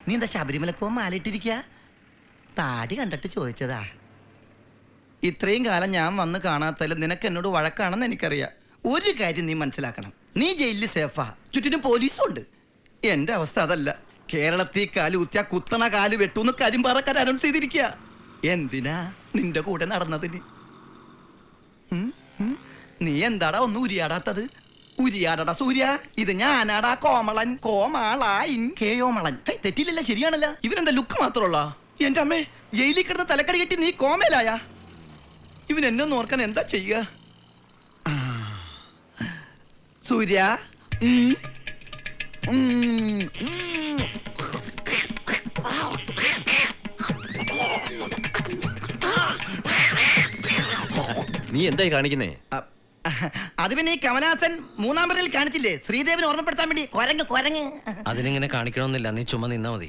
നീ എന്താ ശബരിമലക്കോ മാലയിട്ടിരിക്ക? താടി കണ്ടിട്ട് ചോദിച്ചതാ. ഇത്രയും കാലം ഞാൻ വന്ന് കാണാത്തതിൽ നിനക്ക് എന്നോട് വഴക്കാണെന്ന് എനിക്കറിയാം. ഒരു കാര്യം നീ മനസ്സിലാക്കണം, നീ ജയിലിൽ സേഫാ, ചുറ്റിനും പോലീസും ഉണ്ട്. എന്റെ അവസ്ഥ അതല്ല. കേരളത്തിൽ കാല് കുത്തിയ കുത്തണ കാല് വെട്ടൂന്ന് കരിമ്പാറക്കാർ അനൗൺസ് ചെയ്തിരിക്കുക. എന്തിനാ നിന്റെ കൂടെ നടന്നതിന്? നീ എന്താടാ ഒന്നും ഉരിയാടാത്തത്? ഉരിയാടടാ സൂര്യ. ഇത് ഞാനാടാ കോമളൻ, കോമാളായിൻ കേയോമളൻ. തെറ്റില്ലല്ലോ, ശരിയാണല്ലോ. ഇവനെന്താ ലുക്ക് മാത്രമുള്ള? എന്റെ അമ്മേ, ജയിലിൽ കിടന്ന് തലക്കടി കെട്ടി നീ കോമയിലായ? ഇവൻ എന്നെ ഓർക്കാൻ എന്താ ചെയ്യുക? സൂര്യ, നീ എന്തായി കാണിക്കുന്നേ? അത് പിന്നെ ഈ കമലഹാസൻ 3-ാം പേരിൽ കാണിച്ചില്ലേ, ശ്രീദേവിനെ ഓർമ്മപ്പെടുത്താൻ വേണ്ടി. കൊരങ്ങ് കൊരങ്ങ്. അതിനിങ്ങനെ കാണിക്കണമെന്നില്ല, നീ ചുമ്മാ നിന്നാ മതി.